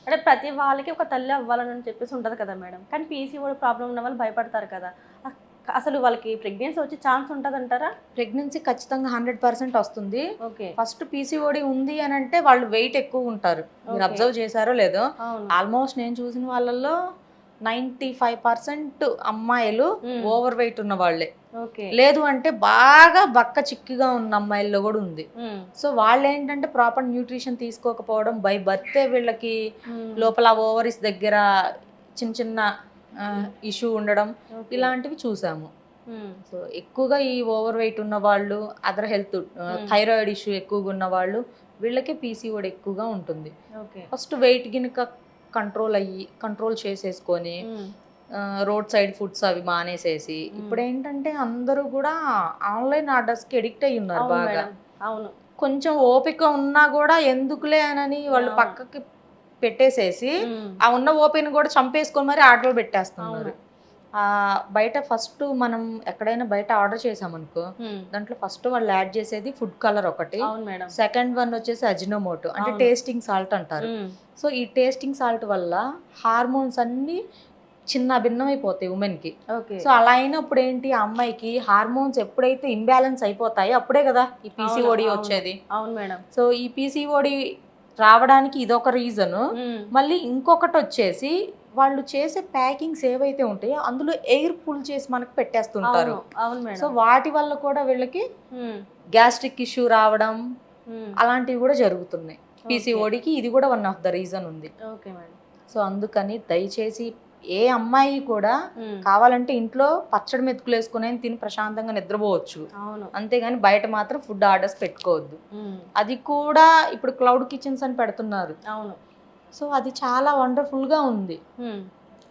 అంటే ప్రతి వాళ్ళకి ఒక తల్లి అవ్వాలని చెప్పేసి ఉంటది కదా మేడం. కానీ పీసీఓడి ప్రాబ్లమ్ ఉన్న వాళ్ళు భయపడతారు కదా! అ అసలు వాళ్ళకి ప్రెగ్నెన్సీ వచ్చే ఛాన్స్ ఉంటదంటారా? ప్రెగ్నెన్సీ ఖచ్చితంగా 100% వస్తుంది. ఓకే. ఫస్ట్ పీసీఓడి ఉంది అనంటే వాళ్ళు వెయిట్ ఎక్కువ ఉంటారు. మీరు ఓకే. అబ్జర్వ్ చేశారో లేదో, అవును. ఆల్మోస్ట్ నేను చూసిన వాళ్ళలో 95% అమ్మాయిలు హ్మ్. ఓవర్ వెయిట్ ఉన్న వాళ్ళే. ఓకే. లేదు అంటే బాగా బక్క చిక్కిగా ఉన్న అమ్మాయిల్లో కూడా ఉంది. హ్మ్. సో వాళ్ళేంటంటే ప్రాపర్ న్యూట్రిషన్ తీసుకోకపోవడం, బై బర్తే వీళ్ళకి హ్మ్. లోపల ఓవరీస్ దగ్గర చిన్న చిన్న ఇష్యూ ఉండడం, ఓకే. ఇలాంటివి చూసాము. హ్మ్. సో ఎక్కువగా ఈ ఓవర్ వెయిట్ ఉన్న వాళ్ళు, అదర్ హెల్త్ హ్మ్. థైరాయిడ్ ఇష్యూ ఎక్కువగా ఉన్న వాళ్ళు, వీళ్ళకి పీసీఓడి ఎక్కువగా ఉంటుంది. ఓకే. ఫస్ట్ వెయిట్ గినక కంట్రోల్ చేసేసుకొని హ్మ్. రోడ్ సైడ్ ఫుడ్స్ అవి మానేసేసి, హ్మ్. ఇప్పుడు ఏంటంటే అందరూ కూడా ఆన్లైన్ ఆర్డర్స్కి ఎడిక్ట్ అయ్యి ఉన్నారు అవును బాగా. మేడం. అవును. కొంచెం ఓపిక ఉన్నా కూడా ఎందుకులే అనని వాళ్ళు అవును. పక్కకి పెట్టేసేసి, హ్మ్. ఆ ఉన్న ఓపికని కూడా చంపేసుకొని మరి ఆర్డర్ పెట్టేస్తున్నారు. అవును. బయట ఫస్ట్ మనం ఎక్కడైనా బయట ఆర్డర్ చేసామనుకో, హ్మ్. దాంట్లో ఫస్ట్ వాళ్ళు యాడ్ చేసేది ఫుడ్ కలర్ ఒకటి, అవును మేడం. సెకండ్ వన్ వచ్చేసి అజినోమోటో అంటే అవును. టేస్టింగ్ సాల్ట్ అంటారు. హ్మ్. సో ఈ టేస్టింగ్ సాల్ట్ వల్ల హార్మోన్స్ అన్నీ చిన్న భిన్నమైపోతాయి ఉమెన్కి. ఓకే. సో అలా అయినప్పుడు ఏంటి, ఆ అమ్మాయికి హార్మోన్స్ ఎప్పుడైతే ఇంబ్యాలెన్స్ అయిపోతాయో అప్పుడే కదా ఈ అవును. పీసీఓడి అవును. వచ్చేది. అవును మేడం. సో ఈ పీసీఓడి రావడానికి ఇదొక రీజను. హ్మ్. మళ్ళీ ఇంకొకటొచ్చేసి వాళ్ళు చేసే ప్యాకింగ్స్ ఏవైతే ఉంటాయో అందులో ఎయిర్ పుల్ చేసి మనకు పెట్టేస్తుంటారు. అవును. అవును సో మేడం. వాటి వల్ల కూడా వీళ్ళకి హ్మ్. గ్యాస్ట్రిక్ ఇష్యూ రావడం హ్మ్. అలాంటివి కూడా జరుగుతున్నాయి. ఓకే. పీసీఓడికి ఇది కూడా వన్ ఆఫ్ ద రీజన్ ఉంది. Okay madam. సో అందుకని దయచేసి ఏ అమ్మాయి కూడా హ్మ్. కావాలంటే ఇంట్లో పచ్చడి మెతుకులేసుకొని తిని ప్రశాంతంగా నిద్రపోవచ్చు. అవును. అంతేగాని బయట మాత్రం ఫుడ్ ఆర్డర్స్ పెట్టుకోవద్దు. హ్మ్. అది కూడా ఇప్పుడు క్లౌడ్ కిచెన్స్ అని పెడుతున్నారు. అవును. సో అది చాలా వండర్‌ఫుల్‌గా ఉంది. హ్మ్.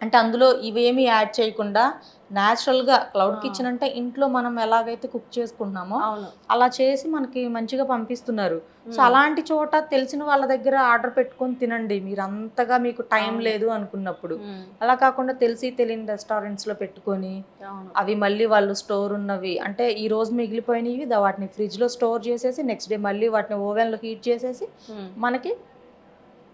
అంటే అందులో ఇవేమి యాడ్ చేయకుండా నేచురల్‌గా క్లౌడ్ ఆ! కిచెన్ అంటే ఇంట్లో మనం ఎలాగైతే కుక్ చేసుకుంటున్నామో అవును. అలా చేసి మనకి మంచిగా పంపిస్తున్నారు. సో హ్మ్. అలాంటి చోట తెలిసిన వాళ్ళ దగ్గర ఆర్డర్ పెట్టుకొని తినండి. మీరంతగా మీకు టైం అవును. లేదు అనుకున్నప్పుడు. హ్మ్. అలా కాకుండా తెలిసి తెలియని రెస్టారెంట్స్‌లో పెట్టుకొని అవును. అవి మళ్ళీ వాళ్ళు స్టోర్ ఉన్నవి అంటే ఈరోజు మిగిలిపోయినవి వాటిని ఫ్రిడ్జ్‌లో స్టోర్ చేసేసి నెక్స్ట్ డే మళ్ళీ వాటిని ఓవెన్‌లో హీట్ చేసేసి హ్మ్. మనకి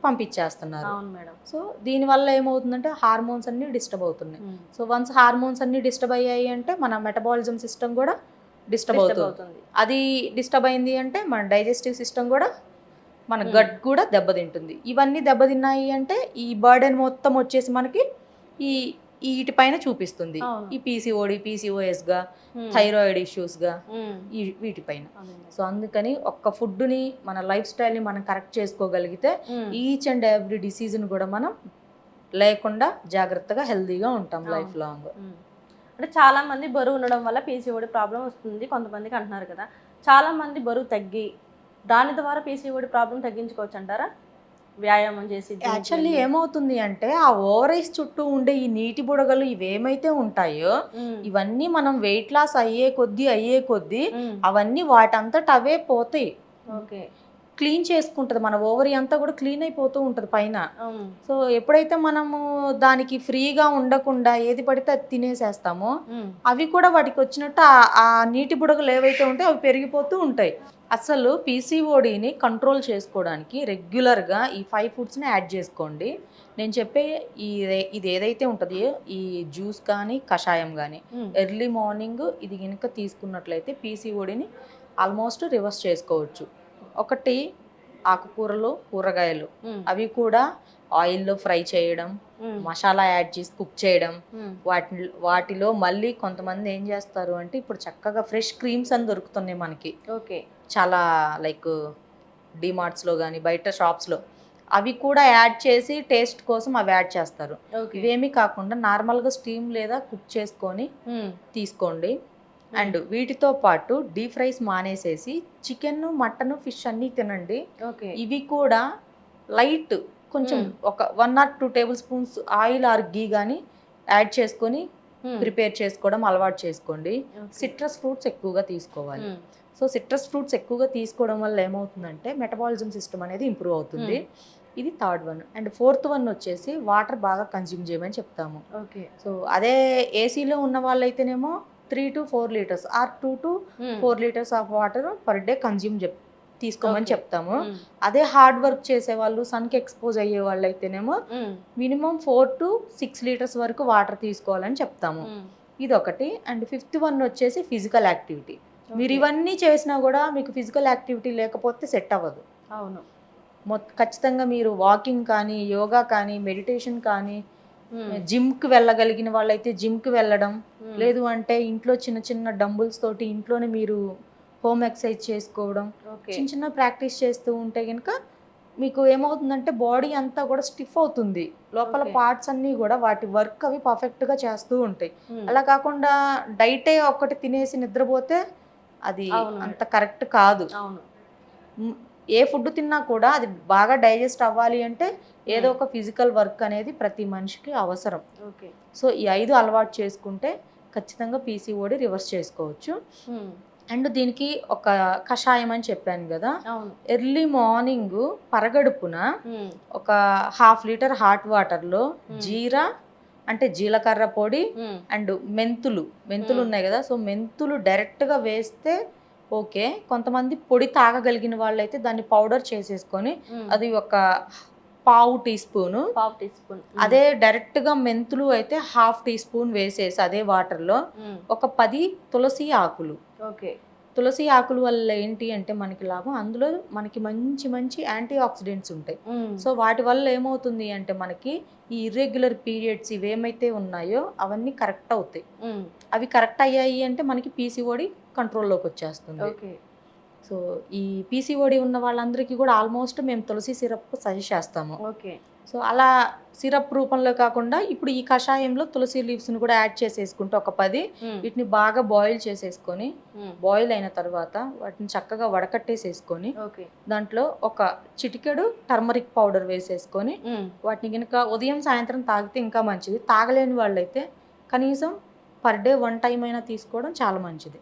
పంపించేస్తున్నారు. అవును మేడం. సో దీనివల్ల ఏమవుతుందంటే హార్మోన్స్ అన్నీ డిస్టర్బ్ అవుతున్నాయి. హ్మ్. సో వన్స్ హార్మోన్స్ అన్నీ డిస్టర్బ్ అయ్యాయి అంటే మన మెటబాలిజం సిస్టమ్ కూడా డిస్టర్బ్ డిస్టర్బ్ అవుతుంది. అవుతుంది. అది డిస్టర్బ్ అయింది అంటే మన డైజెస్టివ్ సిస్టమ్ కూడా, మన హ్మ్. గట్ కూడా దెబ్బతింటుంది. ఇవన్నీ దెబ్బతిన్నాయి అంటే ఈ బర్డెన్ మొత్తం వచ్చేసి మనకి ఈ ఈటిపైన చూపిస్తుంది. అవును. ఈ పీసీఓడి, పీసీఓఎస్‌గా, హ్మ్. థైరాయిడ్ ఇష్యూస్‌గా హ్మ్. వీటిపైన. అదే మేడం. సో అందుకని ఒక్క ఫుడ్‌ని మన లైఫ్ స్టైల్‌ని మనం కరెక్ట్ చేసుకోగలిగితే హ్మ్. ఈచ్ అండ్ ఎవ్రీ డిసీజ్‌ని కూడా మనం లేకుండా జాగ్రత్తగా హెల్తీగా ఉంటాం లైఫ్ అవును. లాంగ్. హ్మ్. అంటే చాలా మంది బరువు ఉండడం వల్ల పీసీఓడి ప్రాబ్లమ్ వస్తుంది కొంతమందికి అంటున్నారు కదా! చాలా మంది బరువు తగ్గి దాని ద్వారా పీసీఓడి ప్రాబ్లమ్ తగ్గించుకోవచ్చంటారా? వ్యాయామం చేసి జిమ్‌కి యాక్చువల్లీ వెళ్లి. ఏమవుతుంది అంటే ఆ ఓవరీస్ చుట్టూ ఉండే ఈ నీటి బుడగలు ఇవేమైతే ఉంటాయో హ్మ్. ఇవన్నీ మనం వెయిట్ లాస్ అయ్యే కొద్దీ హ్మ్. అవన్నీ వాటంతట అవే పోతాయి. ఓకే. క్లీన్ చేసుకుంటది. మన ఓవరీ అంతా కూడా క్లీన్ అయిపోతూ ఉంటది పైన. హ్మ్. సో ఎప్పుడైతే మనము దానికి ఫ్రీగా ఉండకుండా ఏది పడితే అది తినేసేస్తామో, హ్మ్. అవి కూడా వాటికొచ్చినట్టు ఆ నీటి బుడగలు ఏవైతే ఉంటాయో అవి పెరిగిపోతూ ఉంటాయి. అసలు పీసీఓడీని కంట్రోల్ చేసుకోవడానికి రెగ్యులర్‌గా ఈ 5 ఫుడ్స్‌ని యాడ్ చేసుకోండి. నేను చెప్పే ఇది ఏదైతే ఉంటదో ఈ జ్యూస్ కానీ, కషాయం గానీ, హ్మ్. ఎర్లీ మార్నింగ్ ఇది గనుక తీసుకున్నట్లయితే పీసీఓడీని ఆల్మోస్ట్ రివర్స్ చేసుకోవచ్చు. ఒకటి ఆకుకూరలు, కూరగాయలు హ్మ్. అవి కూడా ఆయిల్‌లో ఫ్రై చేయడం, హ్మ్. మసాలా యాడ్ చేసి కుక్ చేయడం. హ్మ్. వాటిలో మళ్ళీ కొంతమంది ఏం చేస్తారు అంటే ఇప్పుడు చక్కగా ఫ్రెష్ క్రీమ్స్ అని దొరుకుతున్నాయి మనకి. ఓకే. చాలా లైక్ డీమార్ట్స్‌లో గాని, బయట షాప్స్‌లో. అవి కూడా యాడ్ చేసి టేస్ట్ కోసం అవి యాడ్ చేస్తారు. ఓకే. ఇవేమీ కాకుండా నార్మల్‌గా స్టీమ్ లేదా కుక్ చేసుకొని హ్మ్. తీసుకోండి. హ్మ్. అండ్ వీటితో పాటు డీప్ ఫ్రైస్ మానేసేసి చికెను, మటను, ఫిష్ అన్నీ తినండి. ఓకే. ఇవి కూడా లైట్ కొంచెం హ్మ్. ఒక 1 or 2 tablespoons oil or ghee గాని యాడ్ చేసుకొని హ్మ్. ప్రిపేర్ చేసుకోవడం అలవాటు చేసుకోండి. ఓకే. సిట్రస్ ఫ్రూట్స్ ఎక్కువగా తీసుకోవాలి. హ్మ్. సో సిట్రస్ ఫ్రూట్స్ ఎక్కువగా తీసుకోవడం వల్ల ఏమవుతుందంటే మెటబాలిజం సిస్టమ్ అనేది ఇంప్రూవ్ అవుతుంది. హ్మ్. ఇది third one. And fourth one వచ్చేసి వాటర్ బాగా కన్జ్యూమ్ చేయమని చెప్తాము. ఓకే. సో అదే ఏసీలో ఉన్న వాళ్ళైతేనేమో 3-4 లీటర్స్ ఆర్ 2-4 హ్మ్. Litres of water per day consume తీసుకోమని Okay. చెప్తాము. అదే హార్డ్ వర్క్ చేసే వాళ్ళు, సన్కి ఎక్స్పోజ్ అయ్యే వాళ్ళు అయితేనేమో మినిమం 4 to 6 లీటర్స్ వరకు వాటర్ తీసుకోవాలని చెప్తాము. ఇదొకటి. అండ్ 5th వన్ వచ్చేసి ఫిజికల్ యాక్టివిటీ. మీరు ఇవన్నీ చేసినా కూడా మీకు ఫిజికల్ యాక్టివిటీ లేకపోతే సెట్ అవ్వదు. అవును. ఖచ్చితంగా మీరు వాకింగ్ కానీ, యోగా కానీ, మెడిటేషన్ కానీ, జిమ్కి వెళ్ళగలిగిన వాళ్ళైతే జిమ్కి వెళ్ళడం, లేదు అంటే ఇంట్లో చిన్న చిన్న డంబుల్స్ తోటి ఇంట్లోనే మీరు హోమ్ ఎక్సర్సైజ్ చేసుకోవడం, చిన్న చిన్న ప్రాక్టీస్ చేస్తూ ఉంటే కనుక మీకు ఏమవుతుందంటే బాడీ అంతా కూడా స్టిఫ్ అవుతుంది. లోపల పార్ట్స్ అన్నీ కూడా వాటి వర్క్ అవి పర్ఫెక్ట్గా చేస్తూ ఉంటాయి. అలా కాకుండా డైటే ఒక్కటి తినేసి నిద్రపోతే అది అంత కరెక్ట్ కాదు. ఏ ఫుడ్ తిన్నా కూడా అది బాగా డైజెస్ట్ అవ్వాలి అంటే ఏదో ఒక ఫిజికల్ వర్క్ అనేది ప్రతి మనిషికి అవసరం. సో ఈ 5 అలవాటు చేసుకుంటే ఖచ్చితంగా పీసీఓడి రివర్స్ చేసుకోవచ్చు. అండ్ దీనికి ఒక కషాయం అని చెప్పాను కదా, ఎర్లీ మార్నింగ్ పరగడుపున ఒక 1/2 లీటర్ హాట్ వాటర్లో జీరా అంటే జీలకర్ర పొడి అండ్ మెంతులు ఉన్నాయి కదా, సో మెంతులు డైరెక్ట్గా వేస్తే ఓకే. కొంతమంది పొడి తాగగలిగిన వాళ్ళు అయితే దాన్ని పౌడర్ చేసేసుకొని అది ఒక 1/2 టీ స్పూను, అదే డైరెక్ట్గా మెంతులు అయితే 1/2 టీ స్పూన్ వేసేసి అదే వాటర్లో ఒక 10 తులసి ఆకులు. తులసి ఆకుల వల్ల ఏంటి అంటే మనకి లాభం, అందులో మనకి మంచి మంచి యాంటీ ఆక్సిడెంట్స్ ఉంటాయి. సో వాటి వల్ల ఏమవుతుంది అంటే మనకి ఈ ఇర్రెగ్యులర్ పీరియడ్స్ ఇవేమైతే ఉన్నాయో అవన్నీ కరెక్ట్ అవుతాయి. అవి కరెక్ట్ అయ్యాయి అంటే మనకి పీసీఓడి కంట్రోల్లోకి వచ్చేస్తుంది. సో ఈ పీసీఓడి ఉన్న వాళ్ళందరికీ కూడా ఆల్మోస్ట్ మేము తులసి సిరప్ సజెస్ట్ చేస్తాము. సో అలా సిరప్ రూపంలో కాకుండా ఇప్పుడు ఈ కషాయంలో తులసి లీవ్స్ని కూడా యాడ్ చేసేసుకుంటే ఒక 10 వీటిని బాగా బాయిల్ చేసేసుకొని, బాయిల్ అయిన తర్వాత వాటిని చక్కగా వడకట్టేసేసుకొని దాంట్లో ఒక చిటికెడు టర్మరిక్ పౌడర్ వేసేసుకొని వాటిని కనుక ఉదయం సాయంత్రం తాగితే ఇంకా మంచిది. తాగలేని వాళ్ళైతే కనీసం పర్ డే 1 టైం అయినా తీసుకోవడం చాలా మంచిది.